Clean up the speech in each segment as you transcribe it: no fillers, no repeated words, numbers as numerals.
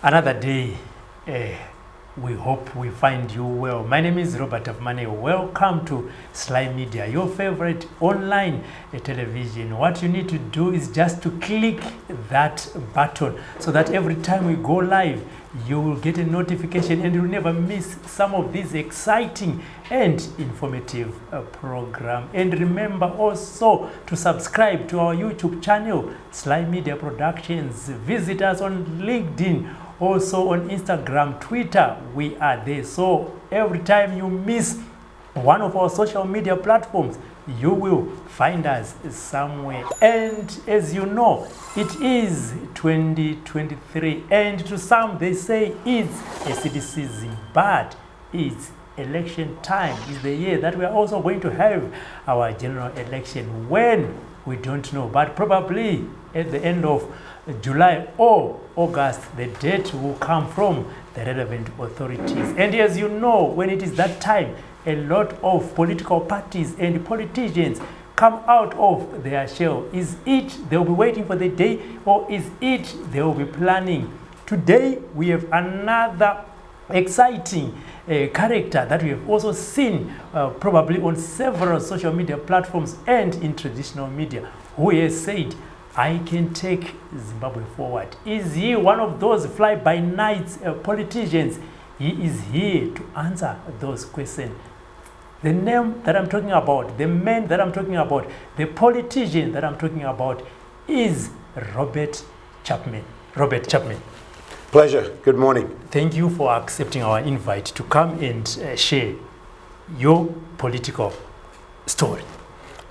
Another day. We hope we find you well. My name is Robert Afmane. Welcome to Sly Media, your favorite online television. What you need to do is just to click that button so that every time we go live, you will get a notification and you'll never miss some of these exciting and informative program. And remember also to subscribe to our YouTube channel, Sly Media Productions. Visit us on LinkedIn, also on Instagram, Twitter. We are there. So every time you miss one of our social media platforms, you will find us somewhere. And as you know, it is 2023, and to some they say it's a city season, but it's election time. It's the year that we are also going to have our general election. When, we don't know, but probably at the end of July or August, the date will come from the relevant authorities. And as you know, when it is that time, a lot of political parties and politicians come out of their shell. Is it they'll be waiting for the day, or is it they'll be planning? Today, we have another exciting character that we have also seen probably on several social media platforms and in traditional media, who has said, I can take Zimbabwe forward. Is he one of those fly-by-night politicians? He is here to answer those questions. The name that I'm talking about, the man that I'm talking about, the politician that I'm talking about is Robert Chapman. Robert Chapman. Pleasure. Good morning. Thank you for accepting our invite to come and share your political story.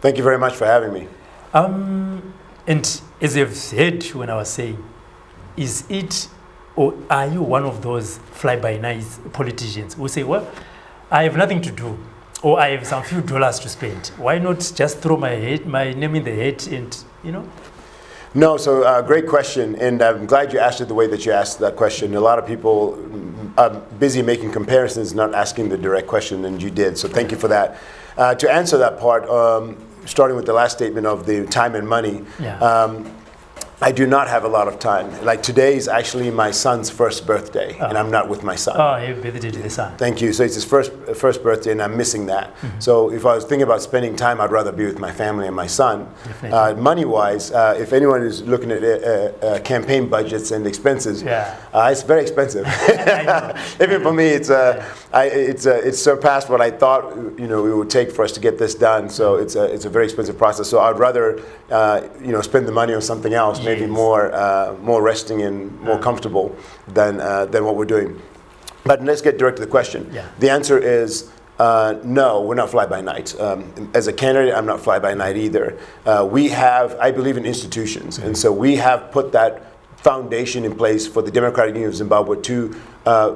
Thank you very much for having me. And as you've heard when I was saying, is it, or are you one of those fly-by-night politicians who say, well, I have nothing to do, or I have some few dollars to spend. Why not just throw my name in the hat and, you know? No, so great question, and I'm glad you asked it the way that you asked that question. A lot of people are busy making comparisons, not asking the direct question, and you did, so thank you for that. To answer that part, starting with the last statement of the time and money, I do not have a lot of time. Like today is actually my son's first birthday, and I'm not with my son. Oh, happy birthday to the son. Thank you. So it's his first birthday, and I'm missing that. So if I was thinking about spending time, I'd rather be with my family and my son. Money-wise, if anyone is looking at campaign budgets and expenses, it's very expensive. Even for me, it's surpassed what I thought we would take for us to get this done. So it's a very expensive process. So I'd rather spend the money on something else. Maybe more resting and more comfortable than what we're doing. But let's get direct to the question. The answer is no, we're not fly-by-night. As a candidate, I'm not fly-by-night either. I believe in institutions, and so we have put that foundation in place for the Democratic Union of Zimbabwe to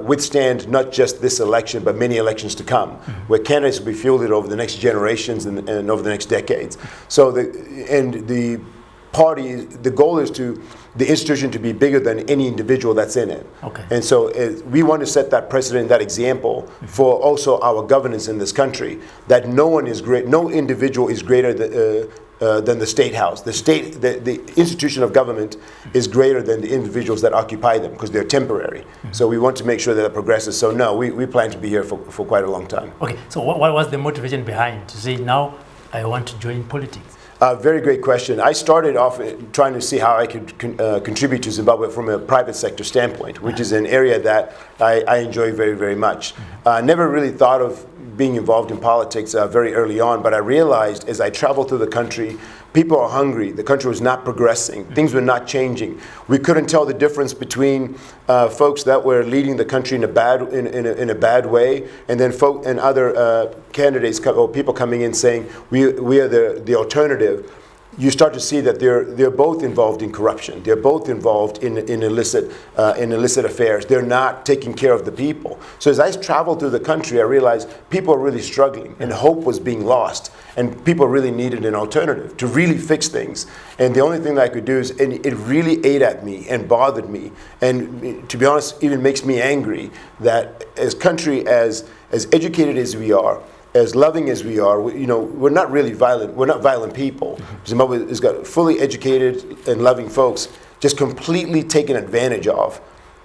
withstand not just this election, but many elections to come, where candidates will be fielded over the next generations and over the next decades. So the goal is the institution to be bigger than any individual that's in it. And so we want to set that precedent, that example for also our governance in this country, that no individual is greater than the state house. The institution of government is greater than the individuals that occupy them, because they're temporary. So we want to make sure that it progresses. So no, we plan to be here for quite a long time. Okay, so what was the motivation behind to say, now I want to join politics? Very great question. I started off trying to see how I could contribute to Zimbabwe from a private sector standpoint, which is an area that I enjoy very, very much. Never really thought of being involved in politics very early on, but I realized as I traveled through the country, people are hungry. The country was not progressing. Things were not changing. We couldn't tell the difference between folks that were leading the country in a bad way, and then other candidates or people coming in saying we are the alternative. You start to see that they're both involved in corruption. They're both involved in illicit affairs. They're not taking care of the people. So as I traveled through the country, I realized people are really struggling, and hope was being lost, and people really needed an alternative to really fix things. And the only thing that I could do is, and it really ate at me and bothered me, and to be honest, even makes me angry that as country, as educated as we are, as loving as we are, we're not really violent. We're not violent people. Zimbabwe has got fully educated and loving folks just completely taken advantage of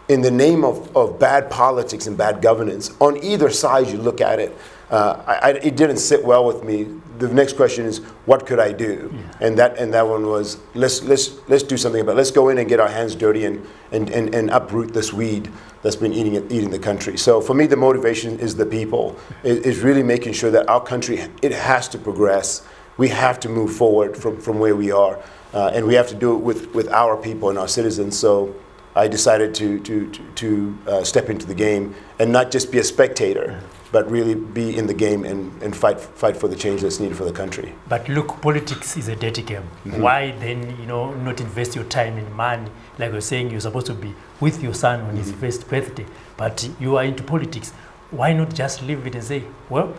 in the name of bad politics and bad governance, on either side you look at it, it didn't sit well with me. The next question is, what could I do? Yeah. And that one was, let's do something about it. Let's go in and get our hands dirty and uproot this weed that's been eating the country. So for me, the motivation is the people. Is really making sure that our country, it has to progress. We have to move forward from where we are, and we have to do it with our people and our citizens. So I decided to step into the game and not just be a spectator, but really be in the game and fight for the change that's needed for the country. But look, politics is a dirty game. Why then, not invest your time and money? Like you're saying, you're supposed to be with your son on his first birthday, but you are into politics. Why not just leave it and say, well,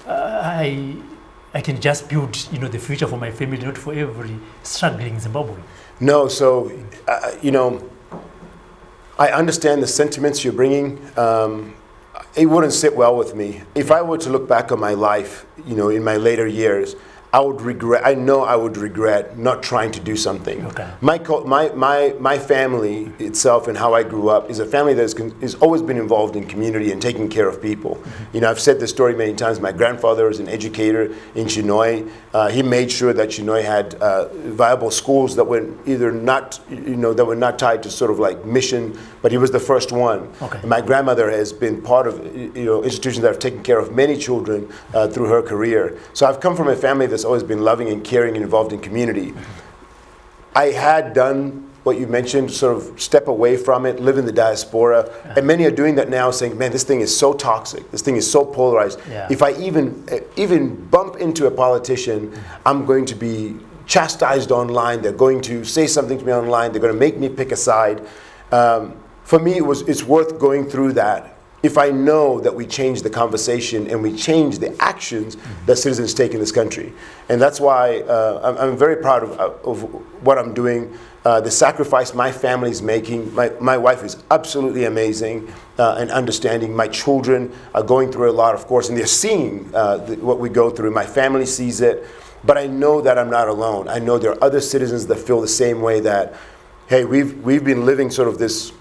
I can just build, the future for my family, not for every struggling Zimbabwe. No, so, I understand the sentiments you're bringing. It wouldn't sit well with me. If I were to look back on my life, in my later years, I know I would regret not trying to do something. Okay. My family itself and how I grew up is a family that has always been involved in community and taking care of people. I've said this story many times. My grandfather was an educator in Chinoy. He made sure that Chinoy had viable schools that were either not, that were not tied to sort of like mission, but he was the first one. Okay. And my grandmother has been part of, institutions that have taken care of many children through her career. So I've come from a family that's always been loving and caring and involved in community. I had done what you mentioned, sort of step away from it, live in the diaspora, and many are doing that now, saying, man, this thing is so toxic, this thing is so polarized. Yeah. If I even bump into a politician, I'm going to be chastised online, they're going to say something to me online, they're going to make me pick a side. For me, it's worth going through that if I know that we change the conversation and we change the actions that citizens take in this country. And that's why I'm very proud of what I'm doing, the sacrifice my family's making. My wife is absolutely amazing and understanding. My children are going through a lot, of course, and they're seeing what we go through. My family sees it, but I know that I'm not alone. I know there are other citizens that feel the same way, that, hey, we've been living sort of this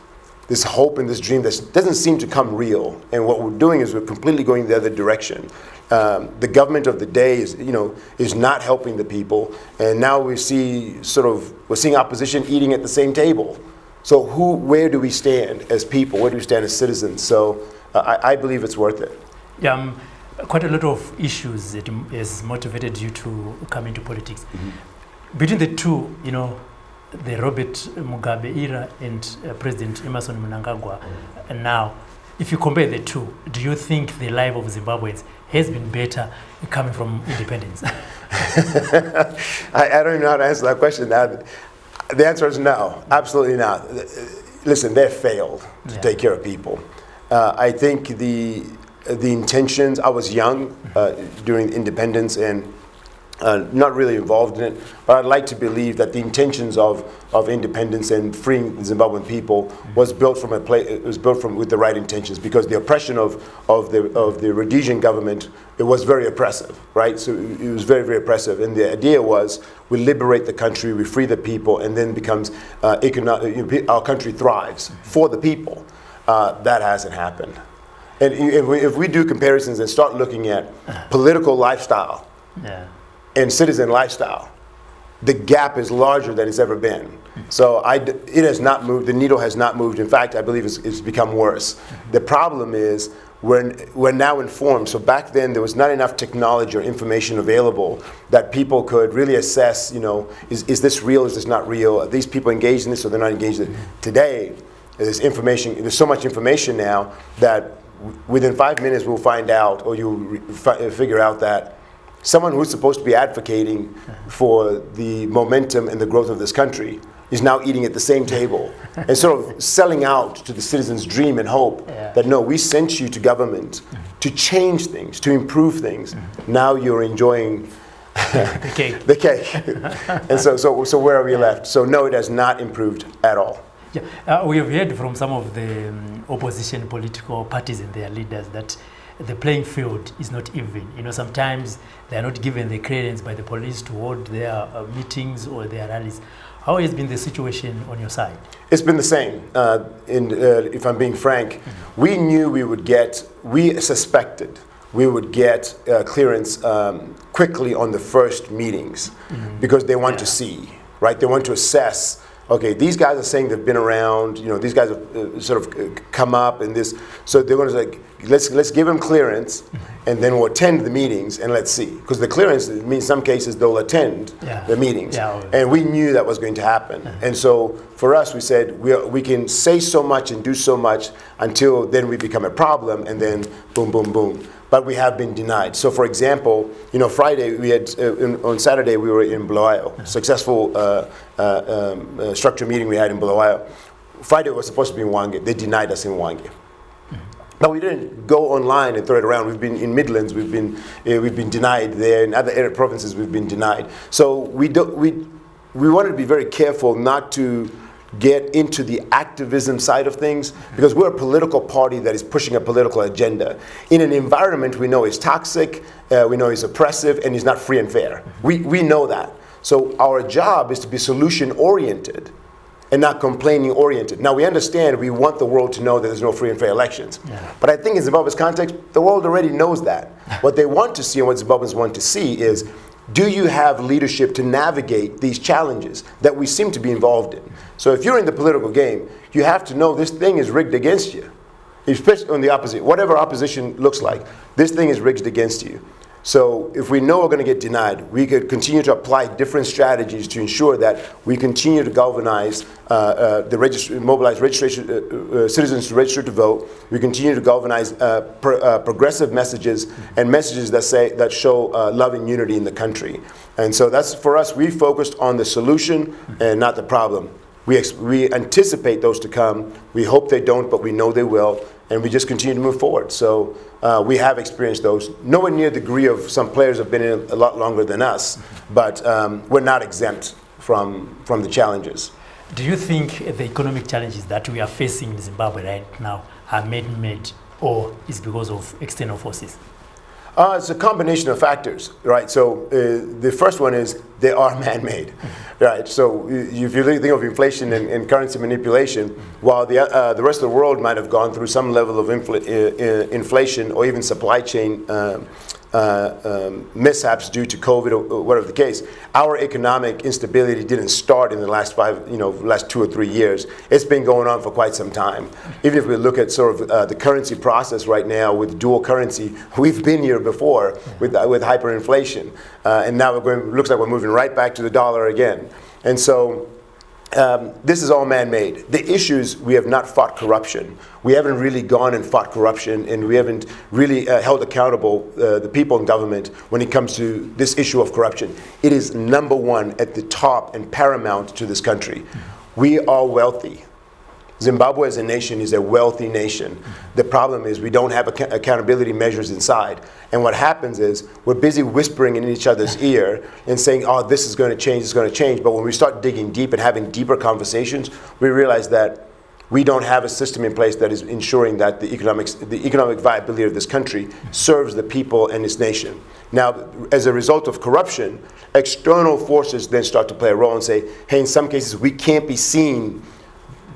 hope and this dream that doesn't seem to come real. And what we're doing is we're completely going the other direction. The government of the day is not helping the people. And now we're seeing opposition eating at the same table. So where do we stand as people? Where do we stand as citizens? So I believe it's worth it. Yeah, quite a lot of issues that has motivated you to come into politics. Between the two, the Robert Mugabe era and President Emerson Mnangagwa, and now, if you compare the two, do you think the life of Zimbabweans has been better coming from independence? I don't know how to answer that question now. The answer is no, absolutely not. Listen, they failed to take care of people. I think the intentions, I was young during independence and not really involved in it, but I'd like to believe that the intentions of independence and freeing the Zimbabwean people was built from with the right intentions, because the oppression of the Rhodesian government, it was very oppressive, right? So it was very, very oppressive, and the idea was we liberate the country, we free the people, and then becomes our country thrives for the people. That hasn't happened, and if we do comparisons and start looking at political lifestyle. Yeah. And citizen lifestyle, the gap is larger than it's ever been. So it has not moved, the needle has not moved. In fact, I believe it's become worse. The problem is we're now informed. So back then there was not enough technology or information available that people could really assess, is this real, is this not real? Are these people engaged in this or they're not engaged in it? Today, there's so much information now that within 5 minutes we'll find out, or you'll figure out that someone who's supposed to be advocating for the momentum and the growth of this country is now eating at the same table and sort of selling out to the citizens' dream and hope that, no, we sent you to government to change things, to improve things. Now you're enjoying the cake. And so where are we left? So no, it has not improved at all. Yeah, we have heard from some of the opposition political parties and their leaders that the playing field is not even. Sometimes they are not given the clearance by the police to hold their meetings or their rallies. How has been the situation on your side? It's been the same. If I'm being frank, we knew we suspected we would get clearance quickly on the first meetings because they want to see, right? They want to assess, okay, these guys are saying they've been around, these guys have sort of come up and this, so they're going to like, let's give them clearance and then we'll attend the meetings and let's see. Because the clearance means in some cases they'll attend the meetings. And we knew that was going to happen. And so for us, we said we can say so much and do so much until then we become a problem and then boom, boom, boom. But we have been denied. So for example, Friday we had, on Saturday we were in Bulawayo, successful structure meeting we had in Bulawayo. Friday was supposed to be in Hwange. They denied us in Hwange. But we didn't go online and throw it around. We've been in Midlands, we've been denied there. In other provinces, we've been denied. So we wanted to be very careful not to get into the activism side of things because we're a political party that is pushing a political agenda in an environment we know is toxic, we know is oppressive, and is not free and fair. We know that. So our job is to be solution oriented and not complaining oriented. Now we understand we want the world to know that there's no free and fair elections. But I think in Zimbabwe's context, the world already knows that. What they want to see and what Zimbabweans want to see is, do you have leadership to navigate these challenges that we seem to be involved in? So if you're in the political game, you have to know this thing is rigged against you. Especially on the opposite, whatever opposition looks like, this thing is rigged against you. So if we know we're going to get denied, we could continue to apply different strategies to ensure that we continue to galvanize mobilize citizens to register to vote. We continue to galvanize progressive messages and messages that show love and unity in the country. And so that's, for us, we focused on the solution and not the problem. We anticipate those to come. We hope they don't, but we know they will. And we just continue to move forward. So we have experienced those. Nowhere near the degree of some players have been in a lot longer than us, but we're not exempt from the challenges. Do you think the economic challenges that we are facing in Zimbabwe right now are man-made or is because of external forces? It's a combination of factors, right? So the first one is they are man-made, right? So if you think of inflation and currency manipulation, while the rest of the world might have gone through some level of inflation or even supply chain mishaps due to COVID or whatever the case, our economic instability didn't start in the last last 2 or 3 years. It's been going on for quite some time. Even if we look at sort of the currency process right now with dual currency, we've been here before with hyperinflation, and now looks like we're moving right back to the dollar again. And so this is all man-made. The issues, we have not fought corruption. We haven't really gone and fought corruption, and we haven't really held accountable the people in government when it comes to this issue of corruption. It is number one at the top and paramount to this country. We are wealthy. Zimbabwe as a nation is a wealthy nation. The problem is we don't have accountability measures inside. And what happens is we're busy whispering in each other's ear and saying, oh, this is going to change, it's going to change. But when we start digging deep and having deeper conversations, we realize that we don't have a system in place that is ensuring that the economic viability of this country serves the people and its nation. Now, as a result of corruption, external forces then start to play a role and say, hey, in some cases we can't be seen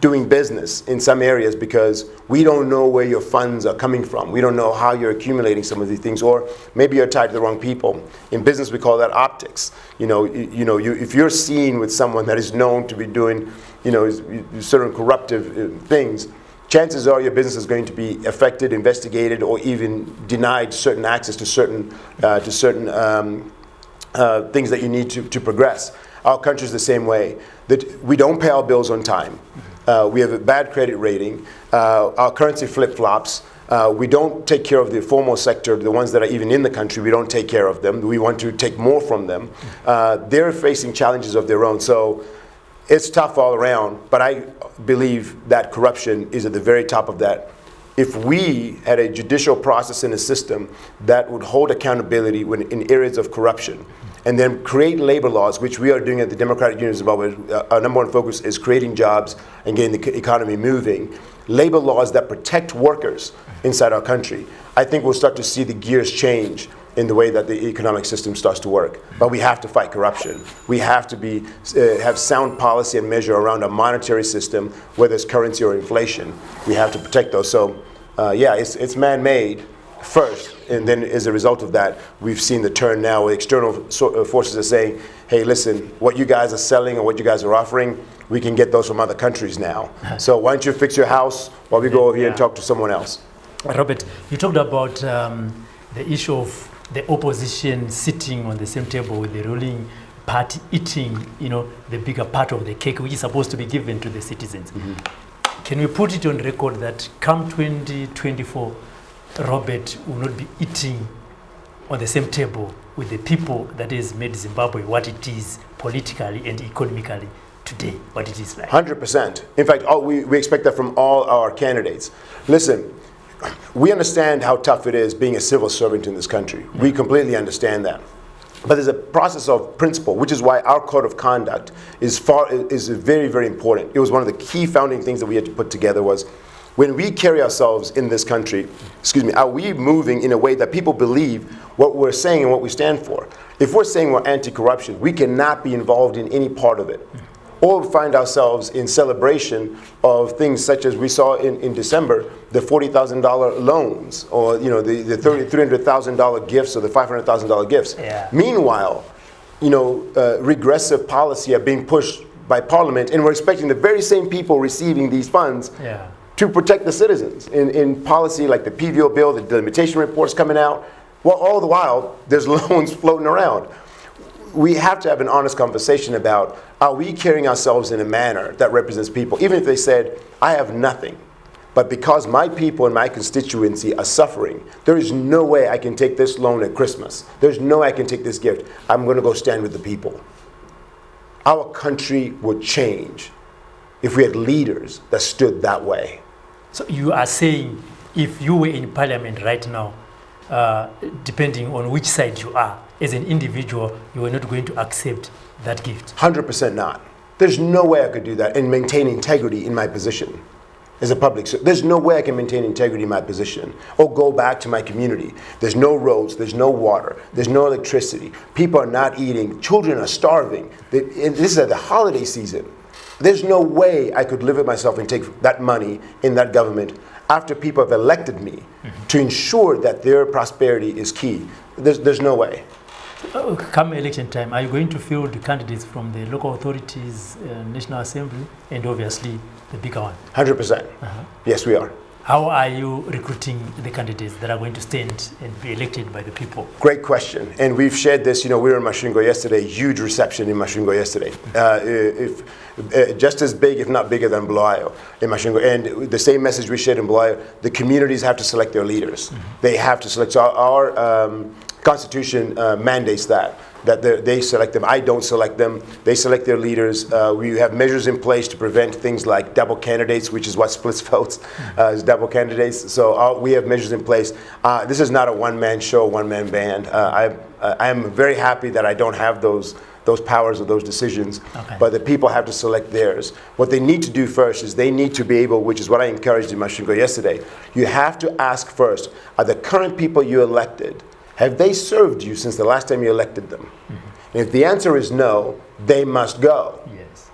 doing business in some areas because we don't know where your funds are coming from. We don't know how you're accumulating some of these things, or maybe you're tied to the wrong people. In business, we call that optics. If you're seen with someone that is known to be doing, certain corruptive things, chances are your business is going to be affected, investigated, or even denied certain access to certain things that you need to progress. Our country is the same way. That we don't pay our bills on time. We have a bad credit rating. Our currency flip-flops. We don't take care of the formal sector, the ones that are even in the country. We don't take care of them. We want to take more from them. They're facing challenges of their own. So it's tough all around, but I believe that corruption is at the very top of that. If we had a judicial process and a system that would hold accountability in areas of corruption, and then create labor laws, which we are doing at the Democratic Union of Zimbabwe. Our number one focus is creating jobs and getting the economy moving. Labor laws that protect workers inside our country. I think we'll start to see the gears change. in the way that the economic system starts to work. But we have to fight corruption. We have to have sound policy and measure around a monetary system, whether it's currency or inflation. We have to protect those. So yeah, it's man-made first, and then as a result of that, we've seen the turn now where external forces are saying, hey, listen, what you guys are selling or what you guys are offering, we can get those from other countries now. So why don't you fix your house while we go over here and talk to someone else? Robert, you talked about the issue of the opposition sitting on the same table with the ruling party eating, the bigger part of the cake, which is supposed to be given to the citizens. Can we put it on record that come 2024, Robert will not be eating on the same table with the people that has made Zimbabwe what it is politically and economically today, what it is like? 100%. In fact, we expect that from all our candidates. Listen, we understand how tough it is being a civil servant in this country. We completely understand that. But there's a process of principle, which is why our code of conduct is very, very important. It was one of the key founding things that we had to put together was, when we carry ourselves in this country, are we moving in a way that people believe what we're saying and what we stand for? If we're saying we're anti-corruption, we cannot be involved in any part of it. Or find ourselves in celebration of things such as we saw in December, the $40,000 loans, or the $300,000 gifts or the $500,000 gifts. Yeah. Meanwhile, regressive policy are being pushed by Parliament, and we're expecting the very same people receiving these funds to protect the citizens in policy like the PVO bill, the delimitation reports coming out. Well, all the while, there's loans floating around. We have to have an honest conversation about, are we carrying ourselves in a manner that represents people? Even if they said, I have nothing, but because my people and my constituency are suffering, there is no way I can take this loan at Christmas. There's no way I can take this gift. I'm going to go stand with the people. Our country would change if we had leaders that stood that way. So you are saying, if you were in parliament right now, depending on which side you are, as an individual, you are not going to accept that gift? 100% not. There's no way I could do that and maintain integrity in my position as a public servant. There's no way I can maintain integrity in my position or go back to my community. There's no roads, there's no water, there's no electricity. People are not eating, children are starving. This is at the holiday season. There's no way I could live with myself and take that money in that government after people have elected me to ensure that their prosperity is key. There's no way. Come election time, are you going to field the candidates from the local authorities, National Assembly, and obviously the bigger one? 100%. Yes, we are. How are you recruiting the candidates that are going to stand and be elected by the people? Great question. And we've shared this, we were in Masvingo yesterday, huge reception in Masvingo yesterday. Just as big, if not bigger than Bulawayo in Masvingo. And the same message we shared in Bulawayo, the communities have to select their leaders. They have to select. So our Constitution mandates that they select them. I don't select them. They select their leaders. We have measures in place to prevent things like double candidates, which is what splits votes, is double candidates. So we have measures in place. This is not a one-man show, one-man band. I am very happy that I don't have those powers or those decisions, but the people have to select theirs. What they need to do first is they need to be able, which is what I encouraged in Masvingo yesterday, you have to ask first, are the current people you elected, have they served you since the last time you elected them? And if the answer is no, they must go. Yes.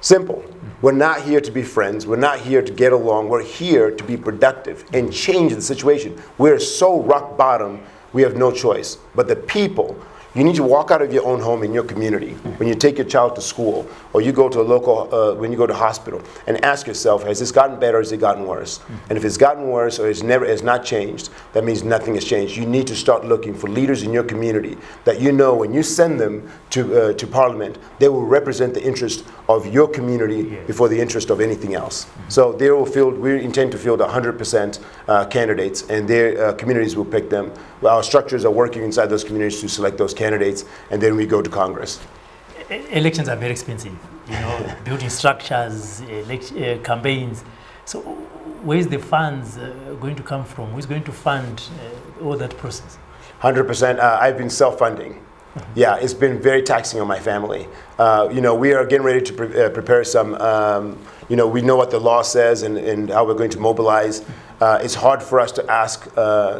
Simple. We're not here to be friends. We're not here to get along. We're here to be productive and change the situation. We're so rock bottom, we have no choice. But the people, you need to walk out of your own home in your community when you take your child to school or you go to a local, when you go to hospital, and ask yourself, has this gotten better or has it gotten worse? And if it's gotten worse or has not changed, that means nothing has changed. You need to start looking for leaders in your community that when you send them to Parliament, they will represent the interest of your community before the interest of anything else. So we intend to field 100% candidates, and their communities will pick them. Our structures are working inside those communities to select those candidates, and then we go to Congress. Elections are very expensive, building structures, campaigns. So where's the funds going to come from? Who's going to fund all that process? 100%. I've been self-funding. Yeah, it's been very taxing on my family. We are getting ready to prepare some, we know what the law says and how we're going to mobilize. It's hard for us to ask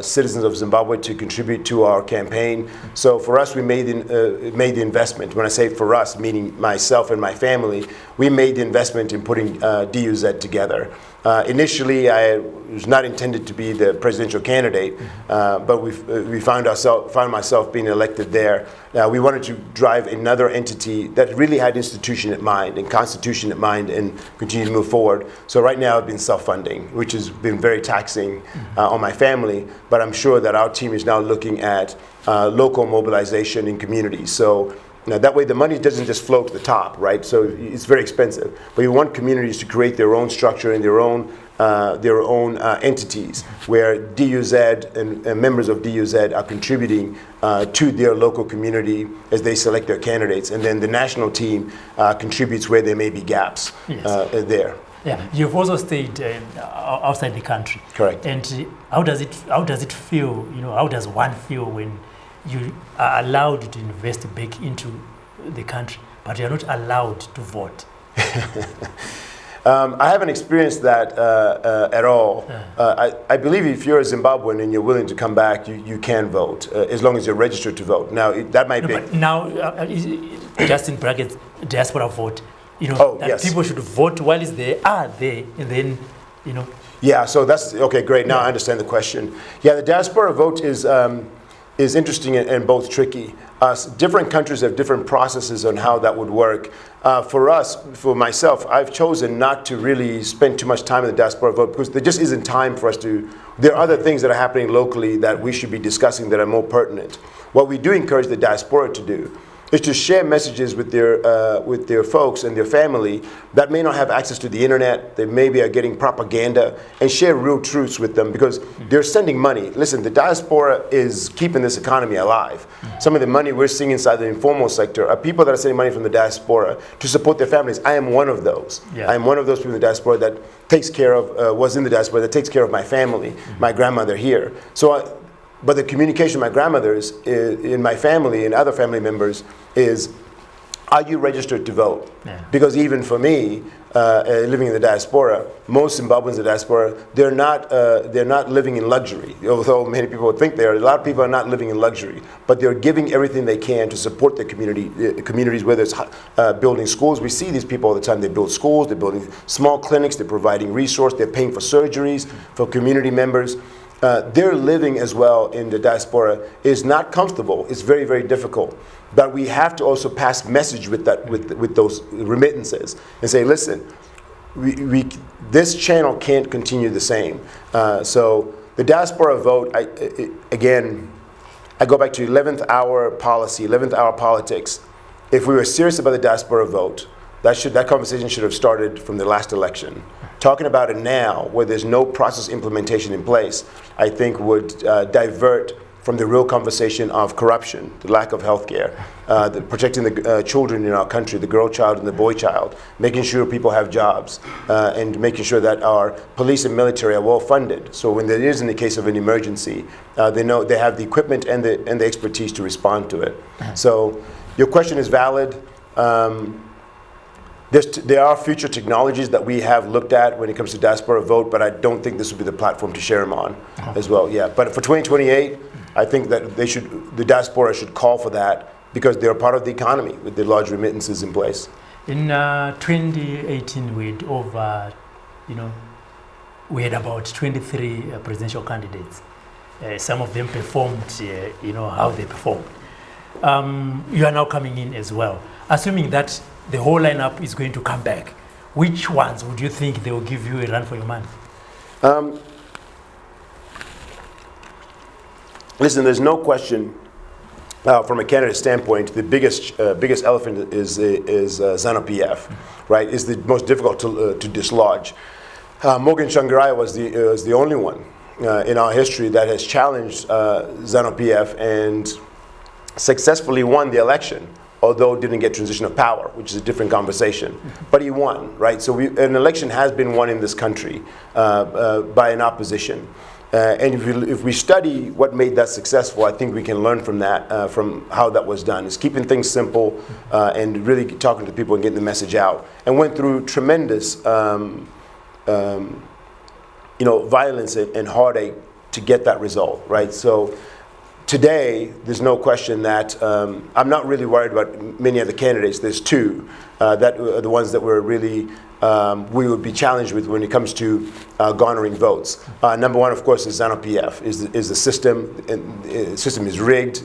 citizens of Zimbabwe to contribute to our campaign. So for us, we made the investment. When I say for us, meaning myself and my family, we made the investment in putting DUZ together. Initially, I was not intended to be the presidential candidate, but we found myself being elected there. We wanted to drive another entity that really had institution in mind and constitution in mind and continue to move forward. So right now I've been self-funding, which has been very taxing on my family, but I'm sure that our team is now looking at local mobilization in communities. So that way the money doesn't just flow to the top, right? So it's very expensive. But you want communities to create their own structure and their own entities where DUZ and members of DUZ are contributing to their local community as they select their candidates. And then the national team contributes where there may be gaps there. Yeah, you've also stayed outside the country. Correct. And how does it feel? How does one feel when you are allowed to invest back into the country, but you're not allowed to vote? I haven't experienced that at all. I believe if you're a Zimbabwean and you're willing to come back, you can vote, as long as you're registered to vote. Now, that might be... But now, just in brackets, diaspora vote, people should vote while they are there, and then, Yeah, so that's... Okay, great. Now I understand the question. Yeah, the diaspora vote is interesting and both tricky. Different countries have different processes on how that would work. For myself, I've chosen not to really spend too much time in the diaspora vote because there just isn't time for us to. There are other things that are happening locally that we should be discussing that are more pertinent. What we do encourage the diaspora to do is to share messages with their folks and their family that may not have access to the internet, they maybe are getting propaganda, and share real truths with them because they're sending money. Listen, the diaspora is keeping this economy alive. Some of the money we're seeing inside the informal sector are people that are sending money from the diaspora to support their families. I am one of those. Yeah. I am one of those people in the diaspora that takes care of, was in the diaspora, that takes care of my family, my grandmother here. So. But the communication with my grandmothers, in my family and other family members is, are you registered to vote? Yeah. Because even for me, living in the diaspora, most Zimbabweans in the diaspora, they're not living in luxury. Although many people think they are, a lot of people are not living in luxury, but they're giving everything they can to support their communities, whether it's building schools. We see these people all the time. They build schools, they're building small clinics, they're providing resources, they're paying for surgeries for community members. Their living as well in the diaspora is not comfortable. It's very, very difficult. But we have to also pass message with that, with those remittances, and say, listen, this channel can't continue the same. So the diaspora vote, again, I go back to 11th hour policy, 11th hour politics. If we were serious about the diaspora vote, that conversation should have started from the last election. Talking about it now, where there's no process implementation in place, I think would divert from the real conversation of corruption, the lack of health care, protecting the children in our country, the girl child and the boy child, making sure people have jobs, and making sure that our police and military are well funded. So when there is in the case of an emergency, they know they have the equipment and the expertise to respond to it. So your question is valid. There are future technologies that we have looked at when it comes to diaspora vote, but I don't think this would be the platform to share them on as well. Yeah, but for 2028, I think that the diaspora should call for that because they're part of the economy with the large remittances in place. In 2018, we had about 23 presidential candidates. Some of them performed, how they performed. You are now coming in as well. Assuming that the whole lineup is going to come back, which ones would you think they will give you a run for your money? Listen, there's no question from a candidate standpoint, the biggest elephant is ZANU-PF, right? Is the most difficult to dislodge. Morgan Tsvangirai was the only one in our history that has challenged ZANU-PF and successfully won the election, although didn't get transition of power, which is a different conversation. But he won, right? So an election has been won in this country by an opposition. And if we study what made that successful, I think we can learn from that, from how that was done. It's keeping things simple and really talking to people and getting the message out. And went through tremendous, violence and heartache to get that result, right? So today, there's no question that I'm not really worried about many of the candidates. There's two that are the ones that were really we would be challenged with when it comes to garnering votes. Number one, of course, is ZANU-PF. Is the system, and the system is rigged,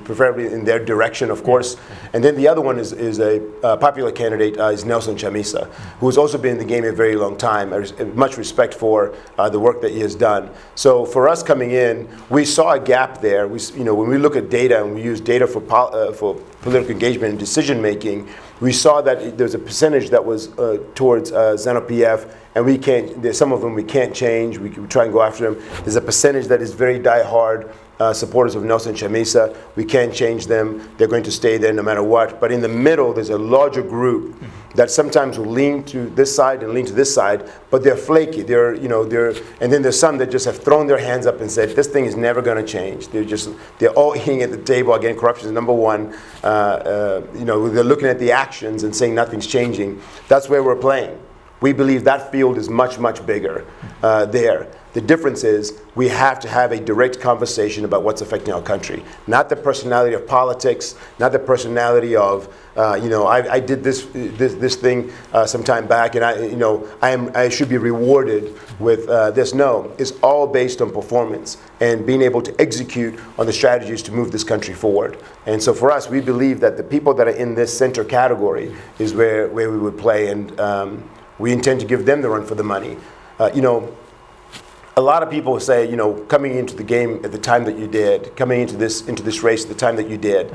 preferably in their direction, of course. And then the other one is a popular candidate, is Nelson Chamisa, who has also been in the game a very long time. Much respect for the work that he has done. So for us coming in, we saw a gap there. When we look at data and we use data for political engagement and decision making, we saw that there's a percentage that was towards ZANU-PF, and we can't. There's some of them we can't change. We try and go after them. There's a percentage that is very die-hard supporters of Nelson Chamisa. We can't change them. They're going to stay there no matter what. But in the middle, there's a larger group that sometimes will lean to this side and lean to this side, but they're flaky. And then there's some that just have thrown their hands up and said, this thing is never going to change. They're all eating at the table. Again, corruption is number one. They're looking at the actions and saying nothing's changing. That's where we're playing. We believe that field is much, much bigger there. The difference is we have to have a direct conversation about what's affecting our country. Not the personality of politics, not the personality of, I did this thing some time back, and I should be rewarded with this. No, it's all based on performance and being able to execute on the strategies to move this country forward. And so for us, we believe that the people that are in this center category is where we would play, and we intend to give them the run for the money. A lot of people say, coming into the game at the time that you did, coming into this race at the time that you did,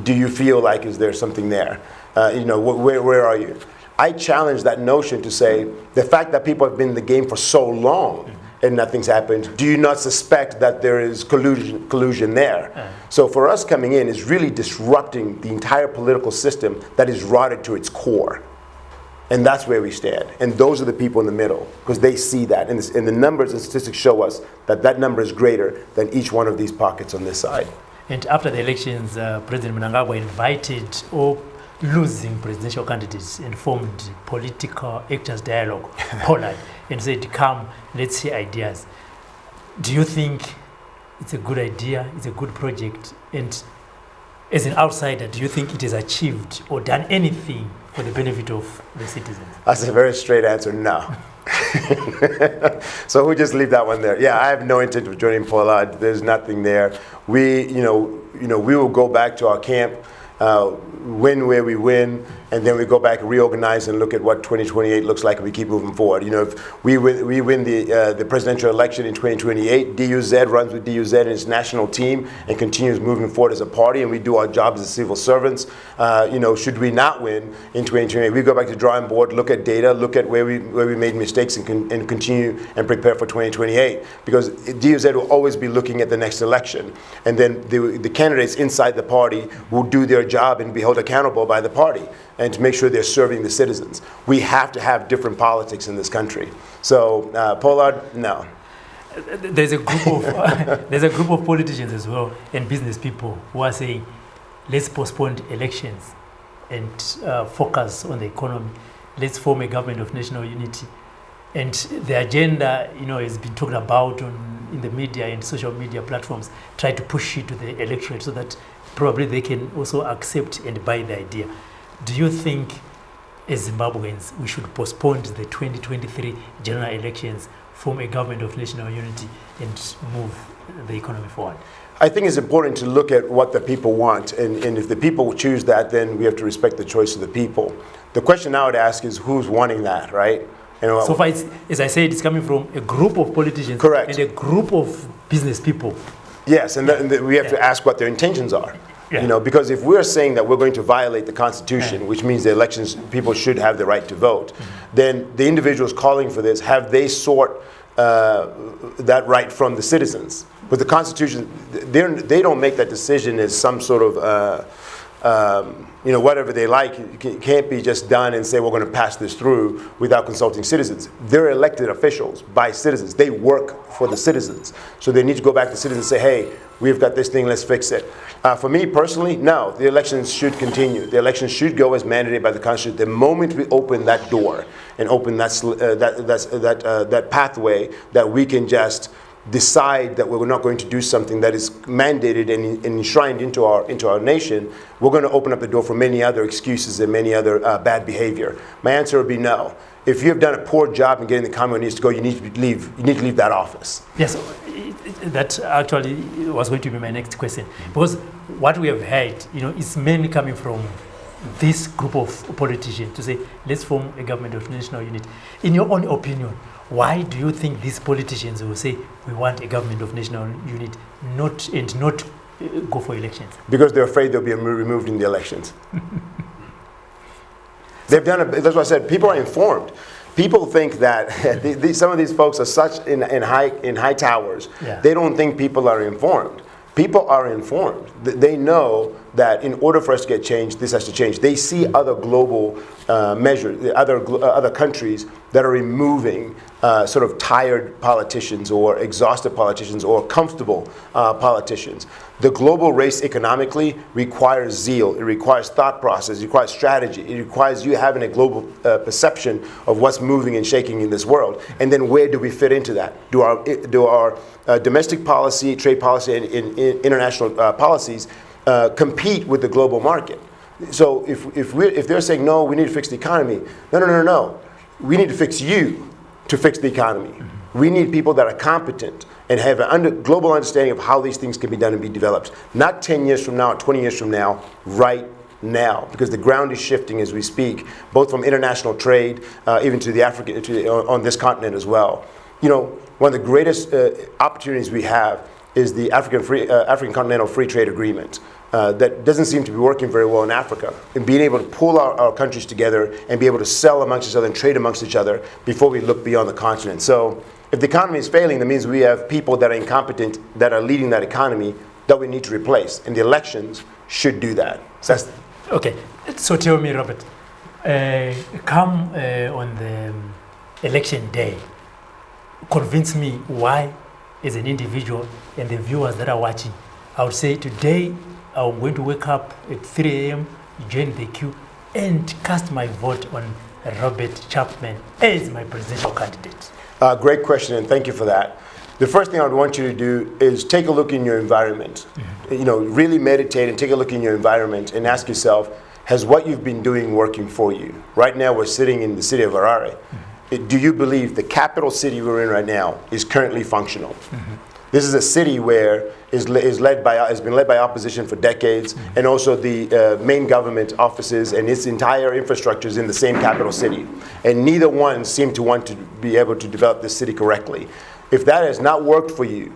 do you feel like, is there something there? Where are you? I challenge that notion to say, the fact that people have been in the game for so long and nothing's happened, do you not suspect that there is collusion there? So for us coming in is really disrupting the entire political system that is rotted to its core. And that's where we stand. And those are the people in the middle, because they see that. And the numbers and statistics show us that number is greater than each one of these pockets on this side. And after the elections, President Mnangagwa invited all losing presidential candidates and formed political actors dialogue, Pollard, and said, come, let's hear ideas. Do you think it's a good idea, it's a good project? And as an outsider, do you think it has achieved or done anything for the benefit of the citizens? That's a very straight answer, no. So we'll just leave that one there. Yeah, I have no intent of joining Pollard. There's nothing there. We will go back to our camp, win where we win, and then we go back and reorganize and look at what 2028 looks like, and we keep moving forward. If we win the presidential election in 2028, DUZ runs with DUZ and its national team and continues moving forward as a party, and we do our jobs as civil servants. Should we not win in 2028, we go back to the drawing board, look at data, look at where we made mistakes, and continue and prepare for 2028. Because DUZ will always be looking at the next election, and then the candidates inside the party will do their job and be held accountable by the party, and to make sure they're serving the citizens. We have to have different politics in this country. So Pollard, no. There's a group of politicians as well and business people who are saying, let's postpone elections and focus on the economy. Let's form a government of national unity. And the agenda, has been talked about in the media and social media platforms, try to push it to the electorate so that probably they can also accept and buy the idea. Do you think, as Zimbabweans, we should postpone the 2023 general elections, form a government of national unity, and move the economy forward? I think it's important to look at what the people want, and if the people choose that, then we have to respect the choice of the people. The question I would ask is, who's wanting that, right? So far, as I said, it's coming from a group of politicians. Correct. And a group of business people. Yes, and we have to ask what their intentions are. Yeah. Because if we're saying that we're going to violate the Constitution, which means the elections, people should have the right to vote, then the individuals calling for this, have they sought that right from the citizens? With the Constitution, they don't make that decision as some sort of whatever they like, it can't be just done and say we're going to pass this through without consulting citizens. They're elected officials by citizens. They work for the citizens. So they need to go back to citizens and say, hey, we've got this thing, let's fix it. For me personally, no, the elections should continue. The elections should go as mandated by the Constitution. The moment we open that door and open that pathway that we can just decide that we're not going to do something that is mandated and enshrined into our nation, we're going to open up the door for many other excuses and many other bad behavior. My answer would be no. If you have done a poor job in getting the economy where it needs to go, you need to leave. You need to leave that office. Yes, that actually was going to be my next question, because what we have heard, is mainly coming from this group of politicians to say, let's form a government of national unity. In your own opinion, why do you think these politicians will say we want a government of national unity, not go for elections? Because they're afraid they'll be removed in the elections. They've done that's what I said. People are informed. People think that some of these folks are such in high towers. Yeah. They don't think people are informed. People are informed. They know that in order for us to get change, this has to change. They see other global measures, other countries that are removing sort of tired politicians or exhausted politicians or comfortable politicians. The global race economically requires zeal. It requires thought process. It requires strategy. It requires you having a global perception of what's moving and shaking in this world. And then where do we fit into that? Do our domestic policy, trade policy, and international policies compete with the global market? So if they're saying, no, we need to fix the economy, no. We need to fix you to fix the economy. Mm-hmm. We need people that are competent and have a global understanding of how these things can be done and be developed. Not 10 years from now, 20 years from now, right now, because the ground is shifting as we speak, both from international trade, even to the on this continent as well. One of the greatest opportunities we have is the African Continental Free Trade Agreement. That doesn't seem to be working very well in Africa, and being able to pull our countries together and be able to sell amongst each other and trade amongst each other before we look beyond the continent. So if the economy is failing, that means we have people that are incompetent that are leading that economy that we need to replace, and the elections should do that. So okay, so tell me, Robert, come on the election day, convince me why, as an individual and the viewers that are watching, I would say today I'm going to wake up at 3 a.m., join the queue, and cast my vote on Robert Chapman as my presidential candidate. Great question, and thank you for that. The first thing I would want you to do is take a look in your environment. Mm-hmm. Really meditate and take a look in your environment and ask yourself, has what you've been doing working for you? Right now we're sitting in the city of Harare. Mm-hmm. Do you believe the capital city we're in right now is currently functional? Mm-hmm. This is a city where has been led by opposition for decades, and also the main government offices and its entire infrastructure is in the same capital city. And neither one seem to want to be able to develop this city correctly. If that has not worked for you,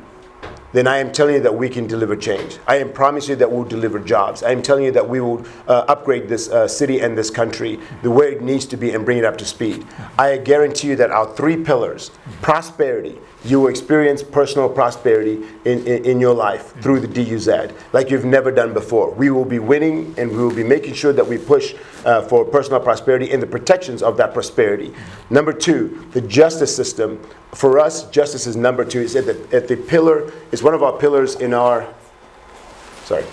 then I am telling you that we can deliver change. I am promising you that we'll deliver jobs. I am telling you that we will upgrade this city and this country the way it needs to be and bring it up to speed. I guarantee you that our 3 pillars, prosperity, you will experience personal prosperity in your life through the DUZ like you've never done before. We will be winning, and we will be making sure that we push for personal prosperity and the protections of that prosperity. Number 2, the justice system. For us, justice is number 2. It's at the pillar. It's one of our pillars in our. Sorry.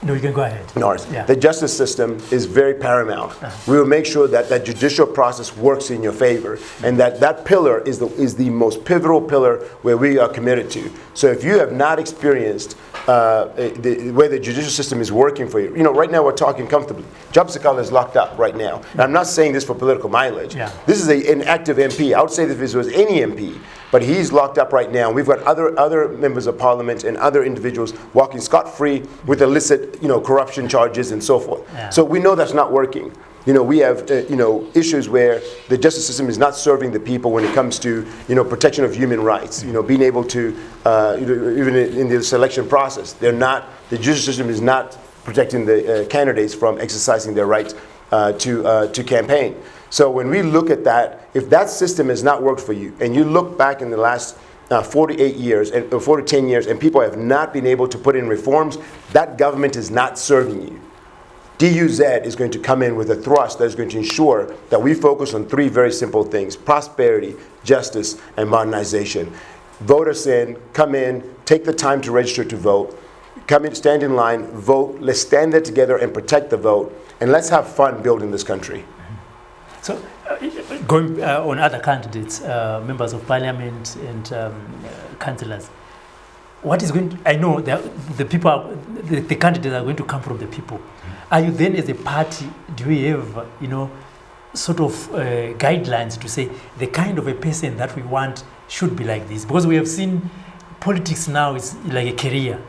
No, you can go ahead. Yeah. The justice system is very paramount. We will make sure that that judicial process works in your favor, and that pillar is the most pivotal pillar where we are committed to. So if you have not experienced the way the judicial system is working for you, right now we're talking comfortably. Job Sakala is locked up right now. And I'm not saying this for political mileage. Yeah. This is an active MP. I would say that if this was any MP, but he's locked up right now. We've got other members of parliament and other individuals walking scot-free with illicit, corruption charges and so forth. Yeah. So we know that's not working. We have issues where the justice system is not serving the people when it comes to protection of human rights. Being able to even in the selection process, the judicial system is not protecting the candidates from exercising their right to campaign. So when we look at that, if that system has not worked for you, and you look back in the last 48 years, or 10 years, and people have not been able to put in reforms, that government is not serving you. DUZ is going to come in with a thrust that is going to ensure that we focus on 3 very simple things: prosperity, justice, and modernization. Vote us in, come in, take the time to register to vote, come in, stand in line, vote. Let's stand there together and protect the vote, and let's have fun building this country. So, going on other candidates, members of parliament and councillors, what is going to, I know that the people, the candidates are going to come from the people. Are you then, as a party, do you have, sort of guidelines to say the kind of a person that we want should be like this? Because we have seen politics now is like a career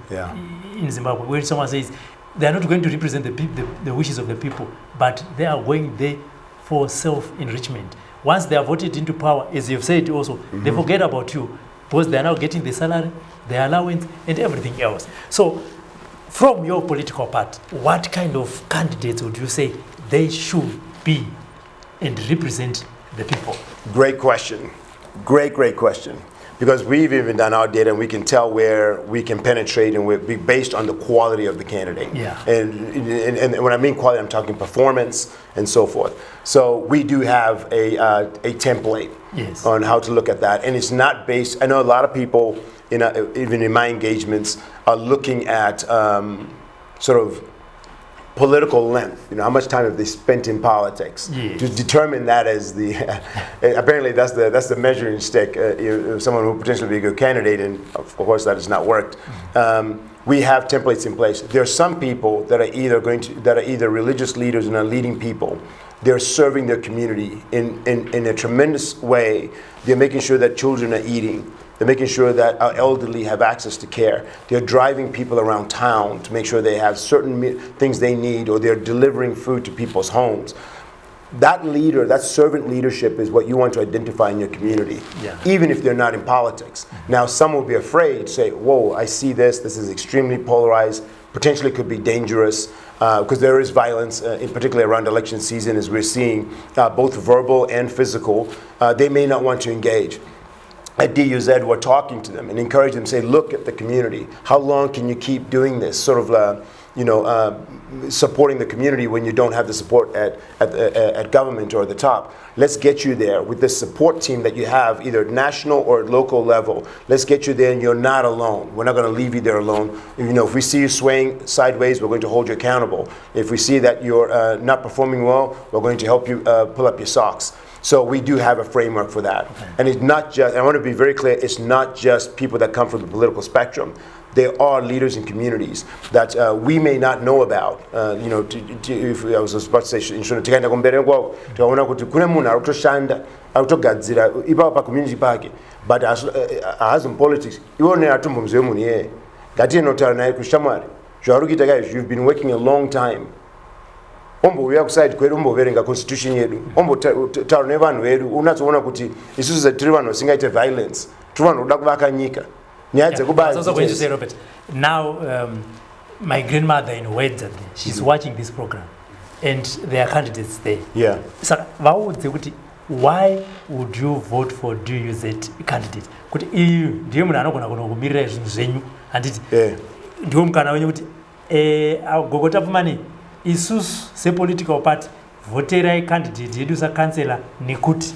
in Zimbabwe, where someone says they are not going to represent the wishes of the people, but they are going there for self-enrichment. Once they are voted into power, as you've said also, they forget about you, because they are now getting the salary, the allowance, and everything else. So, from your political part, what kind of candidates would you say they should be and represent the people? Great question. Great question. Because we've even done our data and we can tell where we can penetrate, and we're based on the quality of the candidate. Yeah. And when I mean quality, I'm talking performance and so forth. So we do have a template on how to look at that. And it's not based, I know a lot of people, even in my engagements, are looking at sort of political length. How much time have they spent in politics to determine that as the apparently that's the measuring stick. Someone who potentially be a good candidate, and of course that has not worked. We have templates in place. There are some people that are either religious leaders and are leading people. They're serving their community in a tremendous way. They're making sure that children are eating. They're making sure that our elderly have access to care. They're driving people around town to make sure they have certain things they need, or they're delivering food to people's homes. That leader, that servant leadership is what you want to identify in your community, even if they're not in politics. Now, some will be afraid to say, whoa, I see this is extremely polarized, potentially could be dangerous, because there is violence, in particular around election season, as we're seeing, both verbal and physical. They may not want to engage. At DUZ, we're talking to them and encourage them, say, look at the community. How long can you keep doing this? Sort of, supporting the community when you don't have the support at government or at the top. Let's get you there with the support team that you have, either national or local level. Let's get you there, and you're not alone. We're not going to leave you there alone. If we see you swaying sideways, we're going to hold you accountable. If we see that you're not performing well, we're going to help you pull up your socks. So we do have a framework for that. And it's not just, I want to be very clear, it's not just people that come from the political spectrum. There are leaders in communities that we may not know about. If I was about to say, tikaenda kumbere kwao, tikaona kuti kune munhu arikutoshanda, arikutogadzira ipapo pa community pake, but as in politics, iwone atumbomziwe munhu yeye. Ngatiye notara naye kushamwari. Zvaurikuita guys, you've been working a long time. Uya kuside kwedu umboverenga constitution yedu, umbotaura nevanhu vedu, unatsoona kuti isusu tiri vanhu vasingaite violence, tiri vanhu kuda kuvaka nyika. Now, my grandmother in Wednesday, she's watching this program, and there are candidates there. Yeah. So, why would you vote for DUZ candidate? Kuti EU, ndiyo muna anogona kumirira zvinhu zvenyu, handiti? Ndiyo mukana wenyu kuti gogota pumani isusu sepolitical party voterai candidate yedu sakansela nekuti.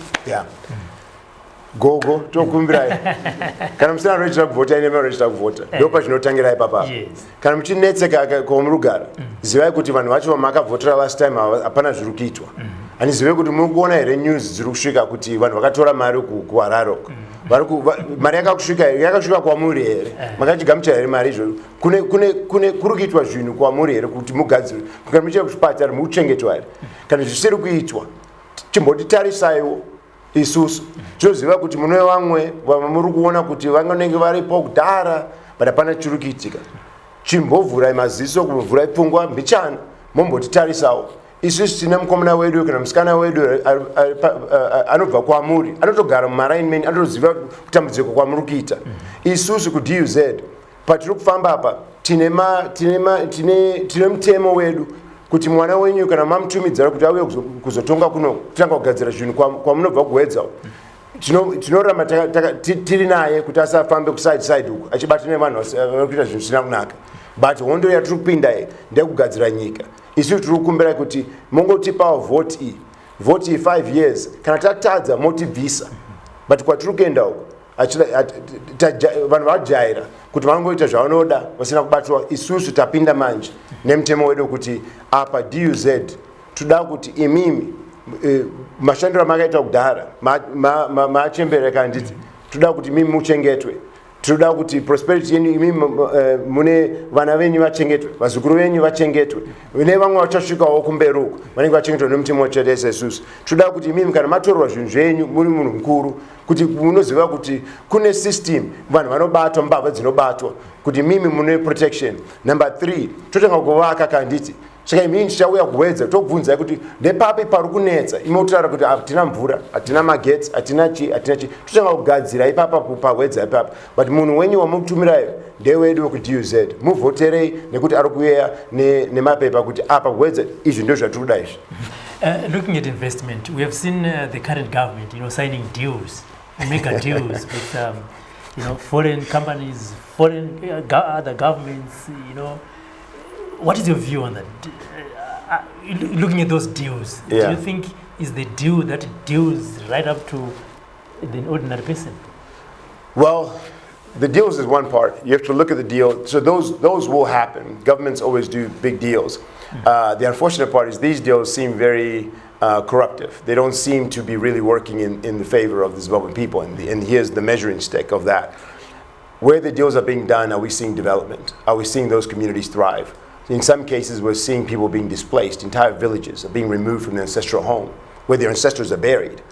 Gogo tokumbirai kana musina register kuvota ine register kuvota ndopa zvinotangira ipapa kana muchinetseka komurugara zivai kuti vanhu vacho vamakavotera last time hapana zviri kuitwa ani zive kuti muri kuona here news dziri kusvika kuti vanhu vakatora mari kuhararo mari yakasvika kwamuri here makachigamuchira here mari izvo kuri kuitwa zvinhu kwamuri here kuti mugadzire kana muchiri kuchipatara muri kuchengetwa here kana zvisiri kuitwa chimbotitarisa isusu tinoziva kuti mune vamwe muri kuona kuti vanenge varipo kudhara but hapana chiri kuitika. Chimbovhurai maziso, kumuvhurai pfungwa mbichana, mombotitarisawo. Isusu tina mukomana wedu kana musikana wedu anobva kwamuri, anotogara mumaraini, anotoziva kutambudziko kwamuri kuita. Isusu kuDUZ patiri kufamba apa tine mutemo wedu kuti mwana wenyu kana mamutumidzira kuti auye kuzotonga kuno kutanga kugadzira zvinhu kwamunobva kuwedza. Tinoramba tiri naye kuti asafambe kuside uku achibatana nevanhu vari kuita zvinhu zvisina kunaka. But hondo yatiri kupinda ndeyekugadzira nyika. isu tiri kukumbira kuti mongotipawo vote 5 years kana tatadza motibvisa but kwatiri kuenda uko vanhu vajaira kuti vanongoita zvavanoda vasina kubatwa. Isusu tapinda manje nemutemo wedu kuti apa DUZ toda kuti imimi mashandiro amakaita kudhara machembereka nditi toda kuti imimi muchengetwe, toda kuti prosperity yenyu imimi mune vana venyu vachengetwe, vazukuru venyu vachengetwe, ne vamwe vachasvikawo kumberi uko vanenge vachengetwa nemutemo chete isusu. Toda kuti imimi kana matorwa zvinhu zvenyu muri munhu mukuru kuti munoziva kuti kune system vanhu vanobatwa mbavha dzinobatwa kuti mimi mune protection. Number 3 totanga kuvaka kanditi saka imini tichauya kuwedza tokubvunzai kuti ndepapi pari kunetsa imotaura kuti hatina mvura, hatina magetsi, hatina chi totanga kugadzira ipapa pawedza ipapa but munhu wenyu wamukutumirayo ndewedu wekuduz muvhoterei nekuti ari kuyeya nemapepa kuti apa wedza izvi ndio zvatiri kuda izvi. Looking at investment, we have seen the current government, signing deals, mega deals with, foreign companies, foreign other governments. What is your view on that? Looking at those deals, do you think is the deal that deals right up to the ordinary person? Well, the deals is one part. You have to look at the deal. So those will happen. Governments always do big deals. The unfortunate part is these deals seem very corruptive. They don't seem to be really working in the favor of the Zimbabwean people. And here's the measuring stick of that. Where the deals are being done, are we seeing development? Are we seeing those communities thrive? In some cases, we're seeing people being displaced. Entire villages are being removed from their ancestral home, where their ancestors are buried.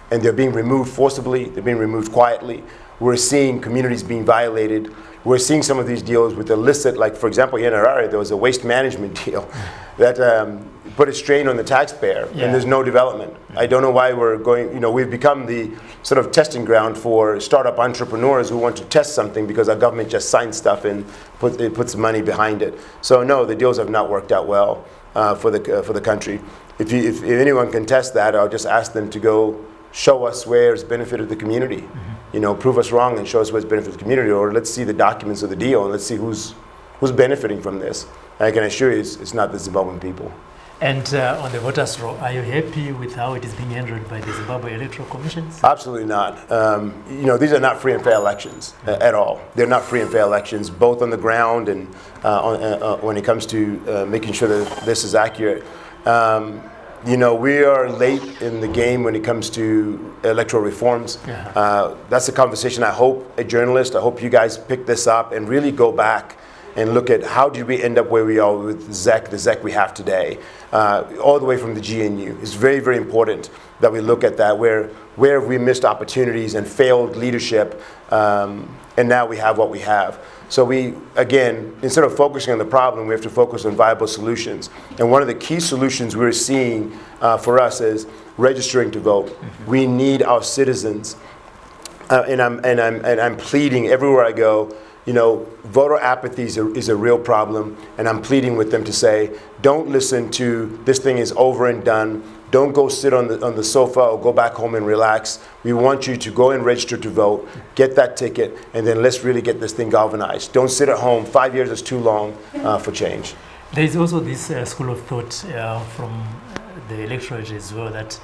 And they're being removed forcibly, they're being removed quietly. We're seeing communities being violated. We're seeing some of these deals with illicit, like for example, here in Harare, there was a waste management deal that put a strain on the taxpayer, and there's no development. I don't know why we're going, we've become the sort of testing ground for startup entrepreneurs who want to test something because our government just signs stuff and puts money behind it. So no, the deals have not worked out well for the country. If anyone can test that, I'll just ask them to go show us where it's benefited the community. Prove us wrong and show us where it's benefited the community, or let's see the documents of the deal and let's see who's benefiting from this. And I can assure you it's not the Zimbabwean people. And on the voters' roll, are you happy with how it is being handled by the Zimbabwe Electoral Commissions? Absolutely not. These are not free and fair elections at all. They're not free and fair elections, both on the ground and when it comes to making sure that this is accurate. We are late in the game when it comes to electoral reforms. That's a conversation I hope I hope you guys pick this up and really go back and look at how did we end up where we are with the ZEC we have today, all the way from the GNU. It's very, very important that we look at that, where have we missed opportunities and failed leadership, and now we have what we have. So we, again, instead of focusing on the problem, we have to focus on viable solutions. And one of the key solutions we're seeing for us is registering to vote. We need our citizens, and I'm pleading everywhere I go. Voter apathy is a real problem, and I'm pleading with them to say, don't listen to this thing is over and done. Don't go sit on the sofa or go back home and relax. We want you to go and register to vote, get that ticket, and then let's really get this thing galvanized. Don't sit at home. 5 years is too long for change. There is also this school of thought from the electorate as well that